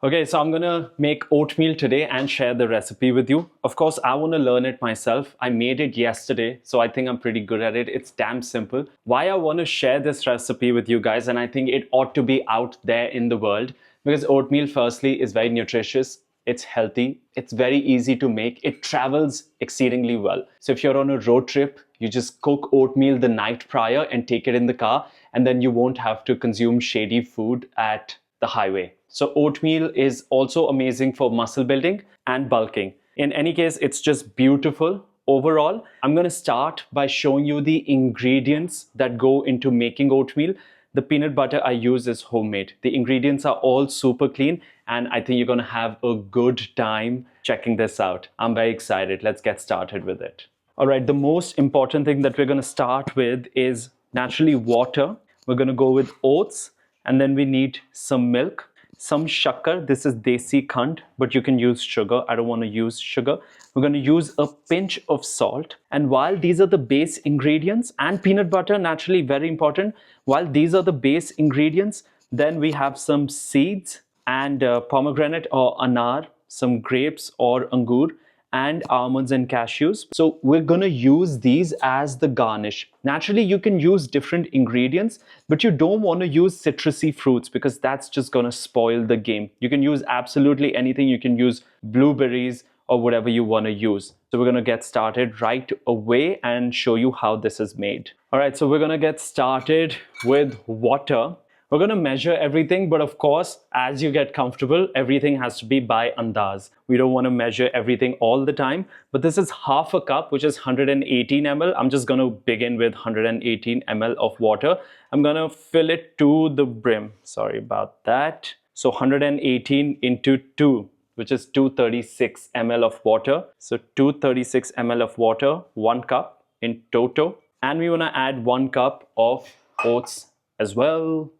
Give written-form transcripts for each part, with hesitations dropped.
Okay, so I'm gonna make oatmeal today and share the recipe with you. Of course, I wanna learn it myself. I made it yesterday, so I think I'm pretty good at it. It's damn simple. Why I wanna share this recipe with you guys, and I think it ought to be out there in the world, because oatmeal, firstly, is very nutritious. It's healthy, it's very easy to make, it travels exceedingly well. So if you're on a road trip, you just cook oatmeal the night prior and take it in the car, and then you won't have to consume shady food at the highway. So oatmeal is also amazing for muscle building and bulking. In any case, it's just beautiful. Overall, I'm going to start by showing you the ingredients that go into making oatmeal. The peanut butter I use is homemade. The ingredients are all super clean, and I think you're going to have a good time checking this out. I'm very excited. Let's get started with it. All right, the most important thing that we're going to start with is naturally water. We're going to go with oats, and then we need some milk, some shakkar. This is desi khand, but you can use sugar. I don't want to use sugar. We're going to use a pinch of salt. And while these are the base ingredients, and peanut butter, naturally very important, while these are the base ingredients, then we have some seeds and pomegranate or anar, some grapes or angur, and almonds and cashews. So we're going to use these as the garnish. Naturally, you can use different ingredients, but you don't want to use citrusy fruits because that's just going to spoil the game. You can use absolutely anything. You can use blueberries or whatever you want to use. So we're going to get started right away and show you how this is made. All right, so we're going to get started with water. We're going to measure everything, but of course, as you get comfortable, everything has to be by andaz. We don't want to measure everything all the time, but this is half a cup, which is 118 ml. I'm just going to begin with 118 ml of water. I'm going to fill it to the brim. Sorry about that. So 118 into 2, which is 236 ml of water. So 236 ml of water, 1 cup in toto. And we want to add 1 cup of oats as well.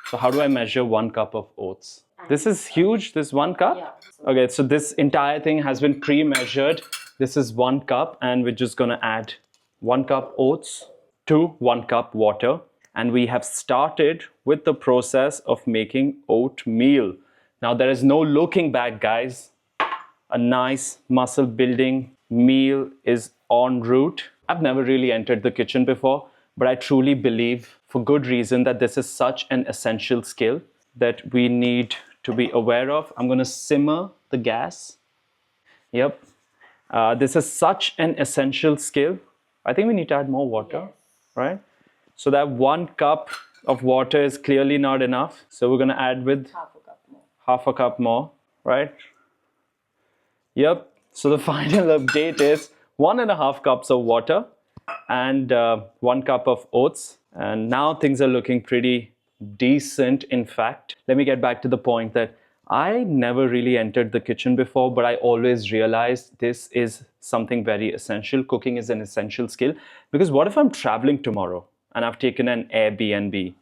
So how do I measure 1 cup of oats? This is huge, this 1 cup? Yeah. Okay, so this entire thing has been pre-measured. This is 1 cup, and we're just gonna add 1 cup oats to 1 cup water. And we have started with the process of making oatmeal. Now there is no looking back, guys. A nice muscle building meal is en route. I've never really entered the kitchen before, but I truly believe, for good reason, that this is such an essential skill that we need to be aware of. I'm going to simmer the gas. Yep. This is such an essential skill. I think we need to add more water, yes. Right? So that 1 cup of water is clearly not enough. So we're going to add with half a cup more, right? Yep. So the final update is 1.5 cups of water and 1 cup of oats. And now things are looking pretty decent. In fact, let me get back to the point that I never really entered the kitchen before, but I always realized this is something very essential. Cooking is an essential skill, because what if I'm traveling tomorrow and I've taken an Airbnb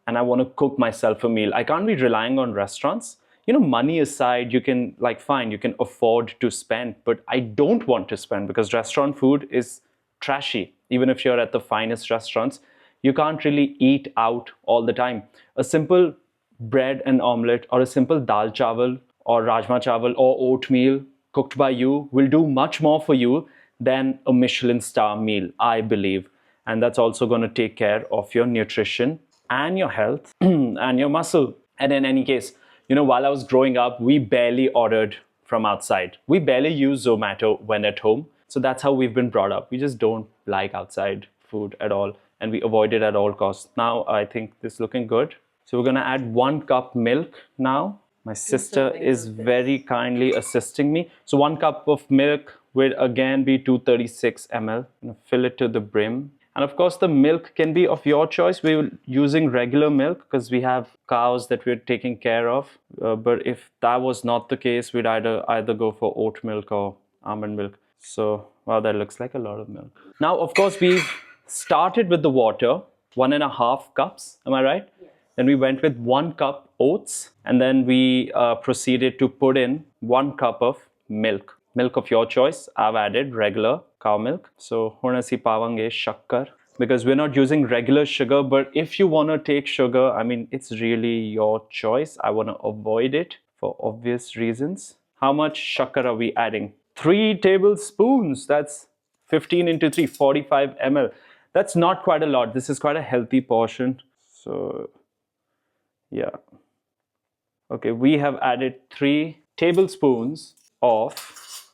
and I want to cook myself a meal? I can't be relying on restaurants. You know, money aside, you can, like, fine, you can afford to spend, but I don't want to spend because restaurant food is trashy. Even if you're at the finest restaurants, you can't really eat out all the time. A simple bread and omelette, or a simple dal chawal or rajma chawal or oatmeal cooked by you will do much more for you than a Michelin star meal, I believe. And that's also going to take care of your nutrition and your health and your muscle. And in any case, you know, while I was growing up, we barely ordered from outside. We barely use Zomato when at home. So that's how we've been brought up. We just don't like outside food at all, and we avoid it at all costs. Now I think this is looking good. So we're gonna add 1 cup milk now. My sister is very kindly assisting me. So 1 cup of milk will again be 236 ml. I'm gonna fill it to the brim. And of course, the milk can be of your choice. We're using regular milk because we have cows that we're taking care of. But if that was not the case, we'd either go for oat milk or almond milk. So, wow, that looks like a lot of milk. Now, of course, we've started with the water, 1.5 cups. Am I right? Yes. Then we went with 1 cup oats, and then we proceeded to put in 1 cup of milk. Milk of your choice. I've added regular cow milk. So, honasi pavange shakkar, because we're not using regular sugar. But if you want to take sugar, I mean, it's really your choice. I want to avoid it for obvious reasons. How much shakkar are we adding? 3 tablespoons. That's 15 into 3, 45 ml. That's not quite a lot. This is quite a healthy portion. So, yeah. Okay, we have added 3 tablespoons of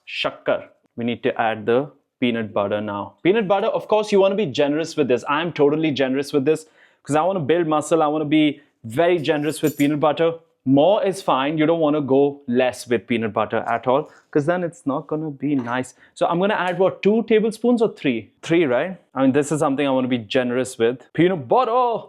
shakkar. We need to add the peanut butter now. Peanut butter, of course, you want to be generous with this. I'm totally generous with this because I want to build muscle. I want to be very generous with peanut butter. More is fine. You don't want to go less with peanut butter at all because then it's not going to be nice. So I'm going to add what, 2 tablespoons or 3? 3, right? I mean, this is something I want to be generous with. Peanut butter.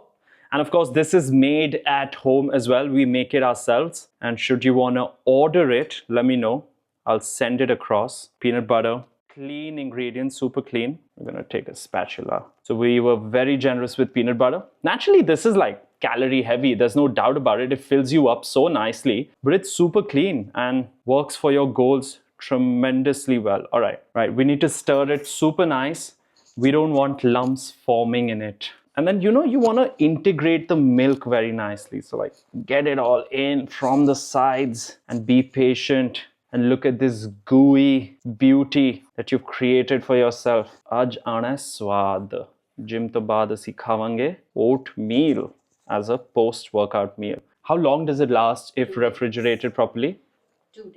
And of course, this is made at home as well. We make it ourselves. And should you want to order it, let me know. I'll send it across. Peanut butter, clean ingredients, super clean. We're going to take a spatula. So we were very generous with peanut butter. Naturally, this is like calorie heavy. There's no doubt about it. It fills you up so nicely, but it's super clean and works for your goals tremendously well. All right, we need to stir it super nice. We don't want lumps forming in it. And then, you want to integrate the milk very nicely. So like get it all in from the sides and be patient and look at this gooey beauty that you've created for yourself. Aj aana swad. Gym to baad assi khavange oatmeal as a post-workout meal. How long does it last if refrigerated properly? 2 days.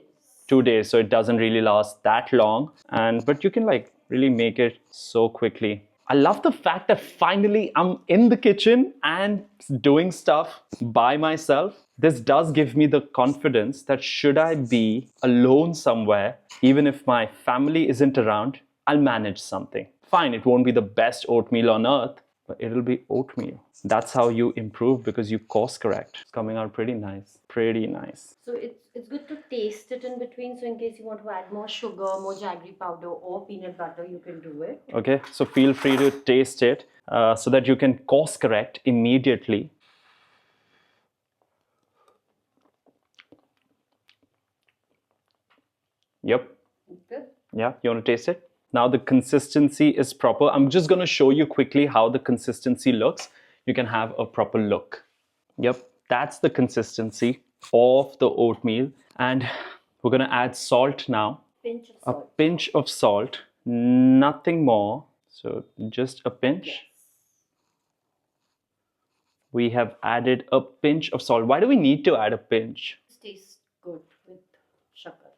2 days, so it doesn't really last that long. But you can like really make it so quickly. I love the fact that finally I'm in the kitchen and doing stuff by myself. This does give me the confidence that should I be alone somewhere, even if my family isn't around, I'll manage something. Fine, it won't be the best oatmeal on earth, but it'll be oatmeal. That's how you improve because you course correct. It's coming out pretty nice. Pretty nice. So it's good to taste it in between. So in case you want to add more sugar, more jaggery powder or peanut butter, you can do it. Okay, so feel free to taste it so that you can course correct immediately. Yep. Good. Yeah, you want to taste it? Now the consistency is proper. I'm just going to show you quickly how the consistency looks. You can have a proper look. Yep, that's the consistency of the oatmeal. And we're going to add salt now. Pinch of salt. A pinch of salt, nothing more. So just a pinch. Yes. We have added a pinch of salt. Why do we need to add a pinch? It tastes good with shakkar.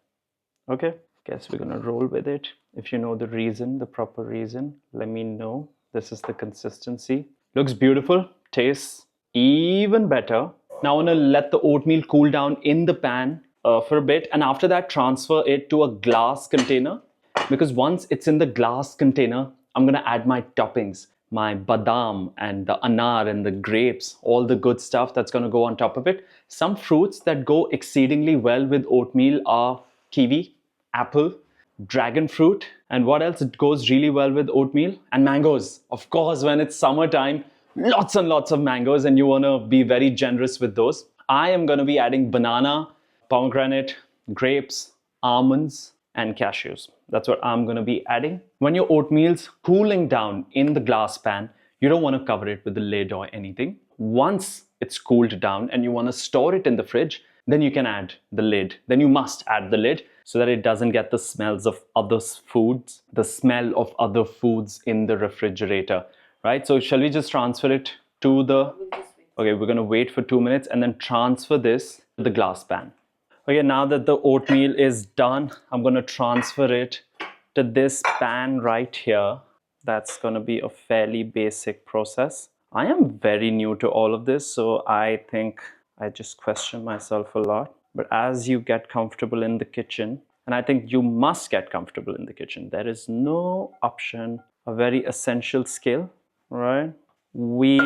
Okay, guess we're gonna roll with it. If you know the reason, the proper reason, let me know. This is the consistency. Looks beautiful, tastes even better. Now I wanna let the oatmeal cool down in the pan for a bit, and after that transfer it to a glass container, because once it's in the glass container, I'm gonna add my toppings, my badam and the anar and the grapes, all the good stuff that's gonna go on top of it. Some fruits that go exceedingly well with oatmeal are kiwi, apple, dragon fruit, and what else goes really well with oatmeal? And mangoes. Of course, when it's summertime, lots and lots of mangoes, and you wanna be very generous with those. I am gonna be adding banana, pomegranate, grapes, almonds, and cashews. That's what I'm gonna be adding. When your oatmeal's cooling down in the glass pan, you don't wanna cover it with a lid or anything. Once it's cooled down and you wanna store it in the fridge, then you can add the lid. Then you must add the lid so that it doesn't get the smells of other foods, the smell of other foods in the refrigerator, right? So shall we just transfer it to the... Okay, we're gonna wait for 2 minutes and then transfer this to the glass pan. Okay, now that the oatmeal is done, I'm gonna transfer it to this pan right here. That's gonna be a fairly basic process. I am very new to all of this, so I think I just question myself a lot. But as you get comfortable in the kitchen, and I think you must get comfortable in the kitchen, there is no option, a very essential skill, right? We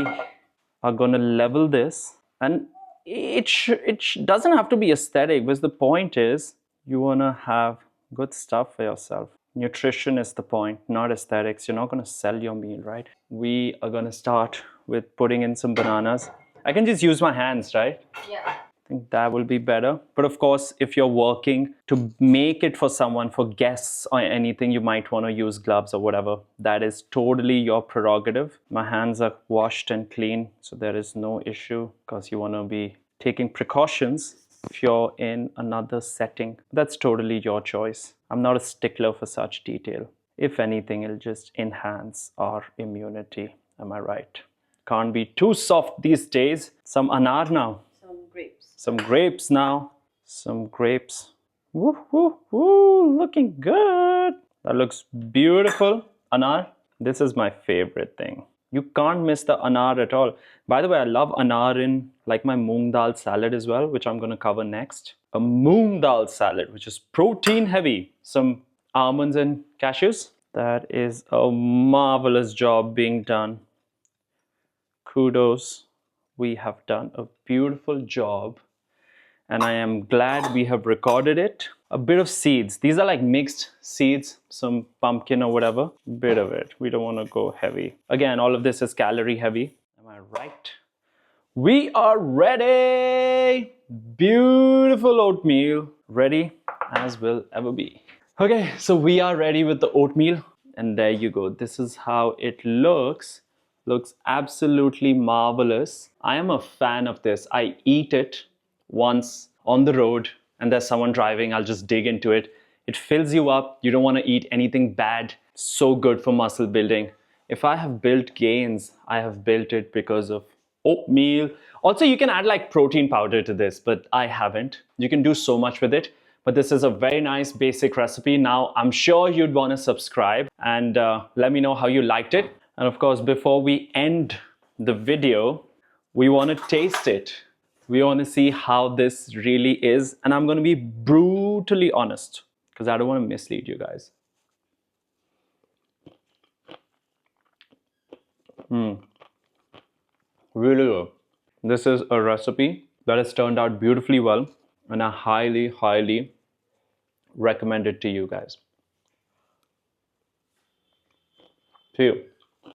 are gonna level this, and it doesn't have to be aesthetic, because the point is you wanna have good stuff for yourself. Nutrition is the point, not aesthetics. You're not gonna sell your meal, right? We are gonna start with putting in some bananas. I can just use my hands, right? Yeah. I think that will be better. But of course, if you're working to make it for someone, for guests or anything, you might want to use gloves or whatever. That is totally your prerogative. My hands are washed and clean, so there is no issue, because you want to be taking precautions if you're in another setting. That's totally your choice. I'm not a stickler for such detail. If anything, it'll just enhance our immunity. Am I right? Can't be too soft these days. Some anar now. Some grapes. Some grapes now. Some grapes. Woo, woo, woo. Looking good. That looks beautiful. Anar. This is my favorite thing. You can't miss the anar at all. By the way, I love anar in like my moong dal salad as well, which I'm going to cover next. A moong dal salad, which is protein heavy. Some almonds and cashews. That is a marvelous job being done. Kudos. We have done a beautiful job. And I am glad we have recorded it. A bit of seeds. These are like mixed seeds, some pumpkin or whatever. Bit of it. We don't want to go heavy. Again, all of this is calorie heavy. Am I right? We are ready. Beautiful oatmeal. Ready as will ever be. Okay, so we are ready with the oatmeal. And there you go. This is how it looks. Looks absolutely marvelous. I am a fan of this. I eat it once on the road and there's someone driving, I'll just dig into it. It fills you up. You don't want to eat anything bad. So good for muscle building. If I have built gains, I have built it because of oatmeal. Also, you can add like protein powder to this, but I haven't. You can do so much with it. But this is a very nice basic recipe. Now, I'm sure you'd want to subscribe and let me know how you liked it. And of course, before we end the video, we want to taste it. We want to see how this really is. And I'm going to be brutally honest because I don't want to mislead you guys. Really good. This is a recipe that has turned out beautifully well. And I highly, highly recommend it to you guys. See you.